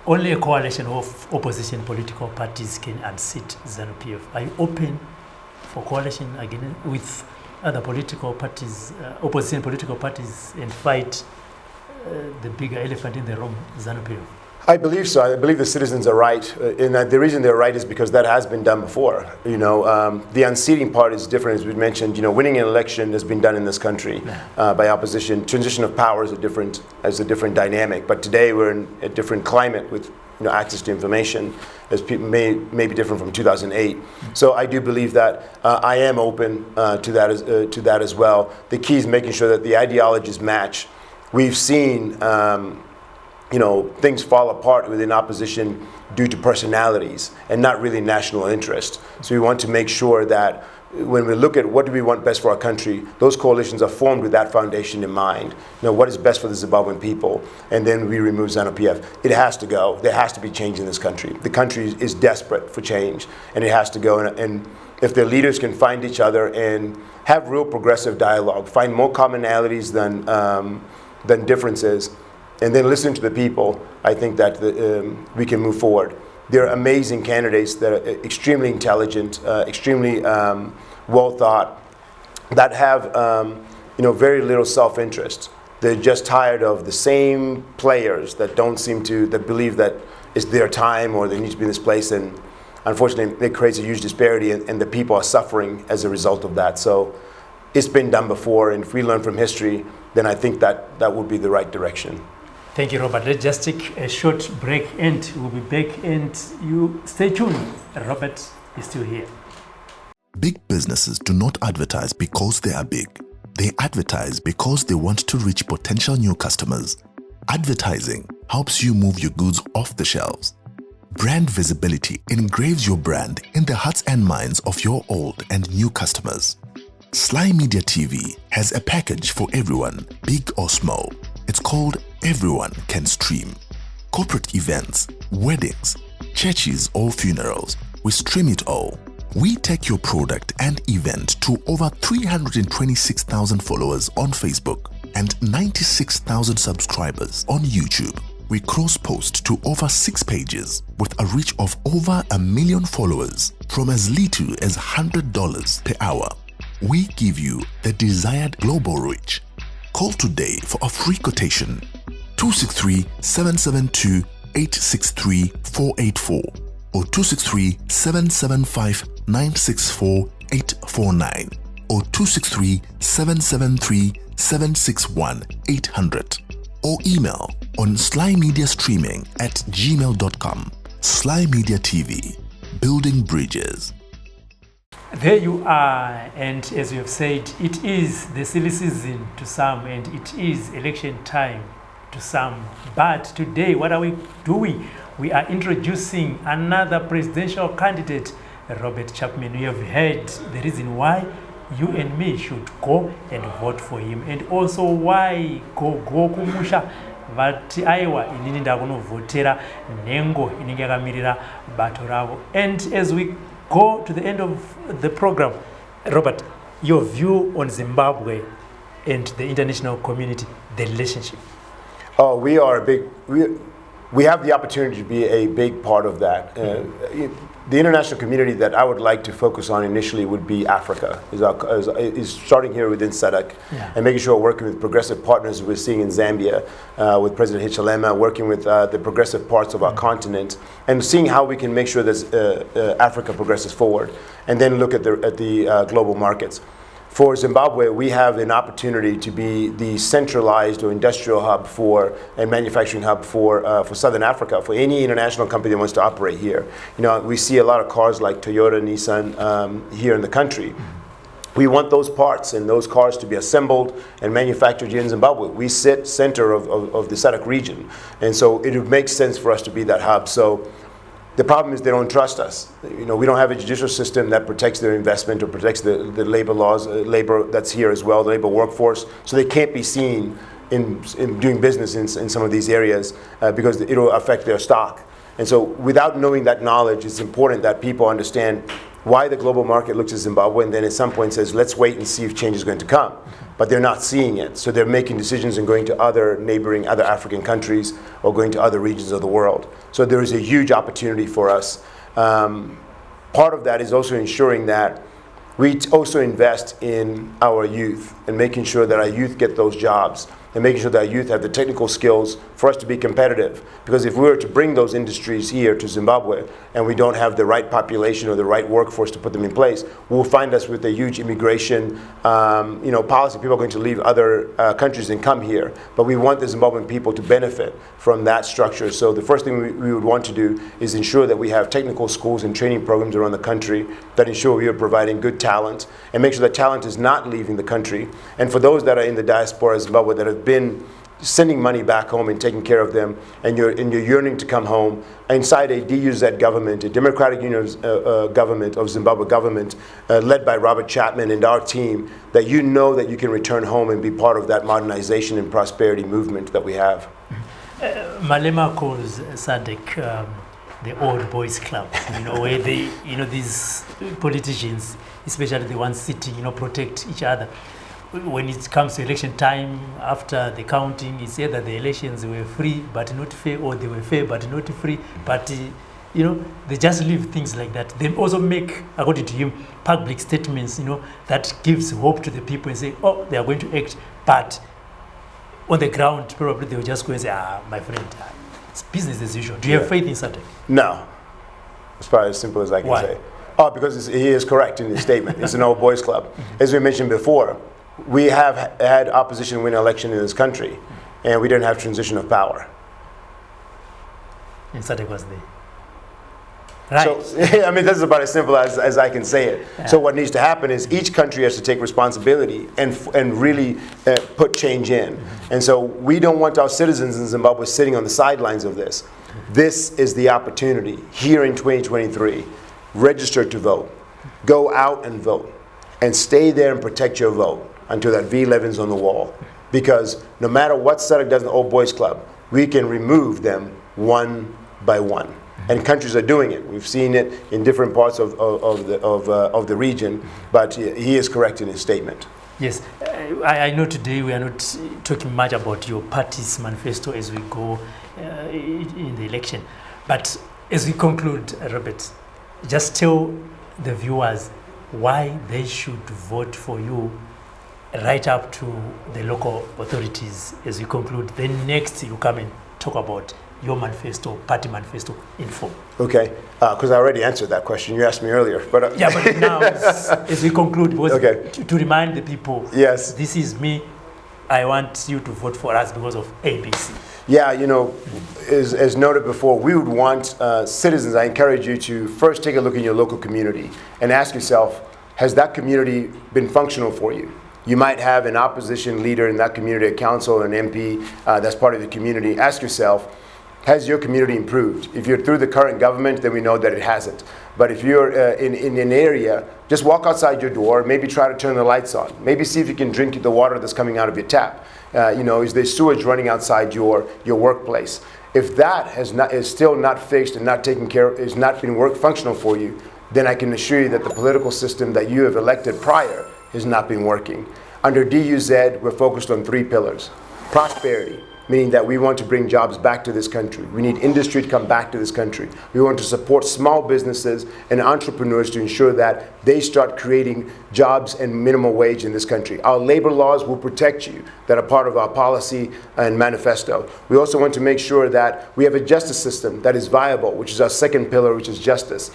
only a coalition of opposition political parties can unseat ZANU-PF. Are you open for coalition again with other political parties, opposition political parties, and fight the bigger elephant in the room, ZANU-PF? I believe so. I believe the citizens are right, and the reason they're right is because that has been done before. The unseating part is different, as we mentioned. Winning an election has been done in this country by opposition. Transition of power is a different dynamic, but today we're in a different climate with access to information as people may be different from 2008. So I do believe that I am open to that as well. The key is making sure that the ideologies match. We've seen things fall apart within opposition due to personalities and not really national interest. So we want to make sure that when we look at what do we want best for our country, those coalitions are formed with that foundation in mind. What is best for the Zimbabwean people, and then we remove ZANU-PF. It has to go. There has to be change in this country. The country is desperate for change, and it has to go. And if the leaders can find each other and have real progressive dialogue, find more commonalities than than differences, and then listen to the people, I think that we can move forward. They're amazing candidates that are extremely intelligent, extremely well thought, that have very little self-interest. They're just tired of the same players that that believe that it's their time or they need to be in this place, and unfortunately it creates a huge disparity, and the people are suffering as a result of that. So it's been done before, and if we learn from history, then I think that would be the right direction. Thank you, Robert. Let's just take a short break and we'll be back, and you stay tuned. Robert is still here. Big businesses do not advertise because they are big. They advertise because they want to reach potential new customers. Advertising helps you move your goods off the shelves. Brand visibility engraves your brand in the hearts and minds of your old and new customers. SlyMedia TV has a package for everyone, big or small. It's called Everyone Can Stream. Corporate events, weddings, churches or funerals, we stream it all. We take your product and event to over 326,000 followers on Facebook and 96,000 subscribers on YouTube. We cross-post to over 6 pages with a reach of over 1 million followers from as little as $100 per hour. We give you the desired global reach. Call today for a free quotation. 263-772-863-484 or 263-775-964-849 or 263-773-761-800 or email on slymediastreaming@gmail.com. Sly Media TV, building bridges. There you are, and as you have said, it is the silly season to some and it is election time to some. But today, what are we doing? We are introducing another presidential candidate, Robert Chapman. We have heard the reason why you and me should go and vote for him, and also why go kumusha vati aiwa inini ndakunovhotera nhengo inenge yakamirira bato ravo. And as we go to the end of the program, Robert, your view on Zimbabwe and the international community, the relationship. Oh, we have the opportunity to be a big part of that. The international community that I would like to focus on initially would be Africa. Is starting here within SADC, and making sure we're working with progressive partners we're seeing in Zambia, with President Hichilema, working with the progressive parts of our continent, and seeing how we can make sure that Africa progresses forward, and then look at the global markets. For Zimbabwe, we have an opportunity to be the centralized or industrial hub and manufacturing hub for Southern Africa, for any international company that wants to operate here. We see a lot of cars like Toyota, Nissan here in the country. We want those parts and those cars to be assembled and manufactured here in Zimbabwe. We sit center of the SADC region, and so it would make sense for us to be that hub. So the problem is they don't trust us. We don't have a judicial system that protects their investment or protects the labor laws, labor that's here as well, the labor workforce. So they can't be seen in doing business in some of these areas because it will affect their stock. And so without knowing that knowledge, it's important that people understand why the global market looks at Zimbabwe and then at some point says, let's wait and see if change is going to come. But they're not seeing it. So they're making decisions and going to other African countries or going to other regions of the world. So there is a huge opportunity for us. Part of that is also ensuring that we also invest in our youth and making sure that our youth get those jobs and making sure that our youth have the technical skills for us to be competitive. Because if we were to bring those industries here to Zimbabwe and we don't have the right population or the right workforce to put them in place, we'll find us with a huge immigration policy. People are going to leave other countries and come here. But we want the Zimbabwean people to benefit from that structure. So the first thing we would want to do is ensure that we have technical schools and training programs around the country that ensure we are providing good talent and make sure that talent is not leaving the country. And for those that are in the diaspora of Zimbabwe that have been sending money back home and taking care of them, and you're yearning to come home inside a DUZ government, a Democratic Union government of Zimbabwe government, led by Robert Chapman and our team, that you know that you can return home and be part of that modernization and prosperity movement that we have. Malema calls SADC the old boys club, where these politicians, especially the ones sitting, protect each other. when it comes to election time, after the counting, it's either the elections were free but not fair, or they were fair but not free. But you know, they just leave things like that. They also make, according to him, public statements, you know, that gives hope to the people and say, oh, they are going to act. But on the ground, probably they will just go and say, my friend, it's business as usual. Do you have faith in Saturday? No. It's probably as simple as I can Why? say. Oh, because he is correct in his statement. It's an old boys club. As we mentioned before, we have had opposition win an election in this country, and we didn't have transition of power. And Saturday was there. Right. So, I mean, that's about as simple as I can say it. Yeah. So what needs to happen is each country has to take responsibility and really put change in. And so we don't want our citizens in Zimbabwe sitting on the sidelines of this. This is the opportunity here in 2023. Register to vote. Go out and vote. And stay there and protect your vote until that V11's on the wall. Because no matter what SADC does in the Old Boys Club, we can remove them one by one. And countries are doing it. We've seen it in different parts of the region, but he is correct in his statement. Yes, I know today we are not talking much about your party's manifesto as we go in the election. But as we conclude, Robert, just tell the viewers why they should vote for you right up to the local authorities as we conclude. Then next you come and talk about your manifesto, party manifesto in full. Okay, because I already answered that question. You asked me earlier. But yeah, but now as we conclude, to remind the people, yes, this is me. I want you to vote for us because of ABC. Yeah, you know, as noted before, we would want citizens, I encourage you to first take a look in your local community and ask yourself, has that community been functional for you? You might have an opposition leader in that community, a council, an MP that's part of the community. Ask yourself, has your community improved? If you're through the current government, then we know that it hasn't. But if you're in an area, just walk outside your door, maybe try to turn the lights on. Maybe see if you can drink the water that's coming out of your tap. You know, is there sewage running outside your workplace? If that is still not fixed and not taken care of, is not being functional for you, then I can assure you that the political system that you have elected prior has not been working. Under DUZ, we're focused on 3 pillars. Prosperity, meaning that we want to bring jobs back to this country. We need industry to come back to this country. We want to support small businesses and entrepreneurs to ensure that they start creating jobs and minimum wage in this country. Our labor laws will protect you, that are part of our policy and manifesto. We also want to make sure that we have a justice system that is viable, which is our 2nd pillar, which is justice.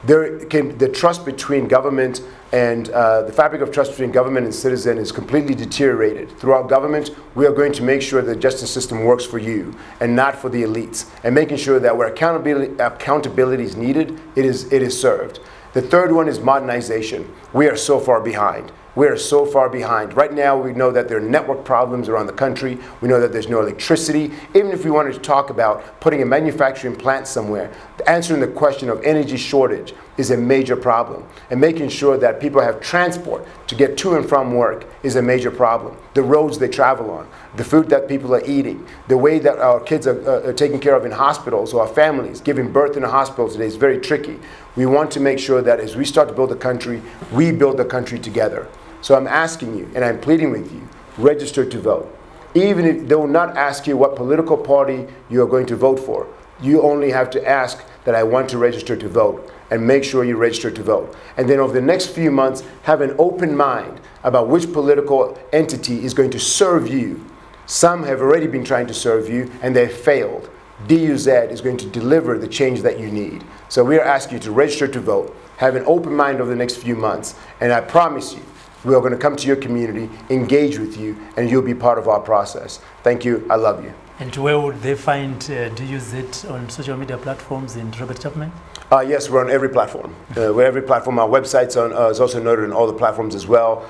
The trust between government and the fabric of trust between government and citizen is completely deteriorated. Through our government, we are going to make sure the justice system works for you and not for the elites, and making sure that where accountability is needed, it is served. The 3rd one is modernization. We are so far behind. We are so far behind. Right now, we know that there are network problems around the country. We know that there's no electricity. Even if we wanted to talk about putting a manufacturing plant somewhere, answering the question of energy shortage is a major problem. And making sure that people have transport to get to and from work is a major problem. The roads they travel on, the food that people are eating, the way that our kids are taken care of in hospitals, or our families giving birth in a hospital today is very tricky. We want to make sure that as we start to build the country, we build the country together. So I'm asking you, and I'm pleading with you, register to vote. Even if they will not ask you what political party you are going to vote for, you only have to ask that I want to register to vote, and make sure you register to vote. And then over the next few months, have an open mind about which political entity is going to serve you. Some have already been trying to serve you, and they've failed. DUZ is going to deliver the change that you need. So we are asking you to register to vote, have an open mind over the next few months, and I promise you, we are going to come to your community, engage with you, and you'll be part of our process. Thank you. I love you. And where would they find DUZ on social media platforms in Robert Chapman? Yes, we're on every platform. We're every platform. Our website's is also noted on all the platforms as well.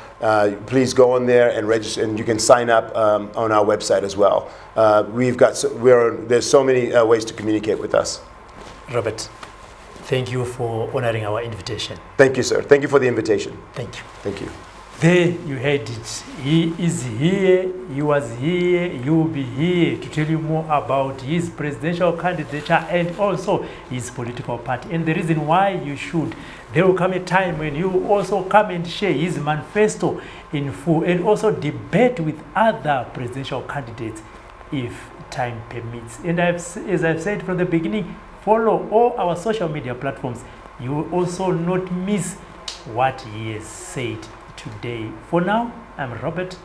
Please go on there and register, and you can sign up on our website as well. There's so many ways to communicate with us. Robert, thank you for honoring our invitation. Thank you, sir. Thank you for the invitation. Thank you. Thank you. There you heard it. He is here, he was here, he will be here to tell you more about his presidential candidature and also his political party. And the reason why you should, there will come a time when you also come and share his manifesto in full and also debate with other presidential candidates if time permits. And as I've said from the beginning, follow all our social media platforms. You will also not miss what he has said today. For now, I'm Robert.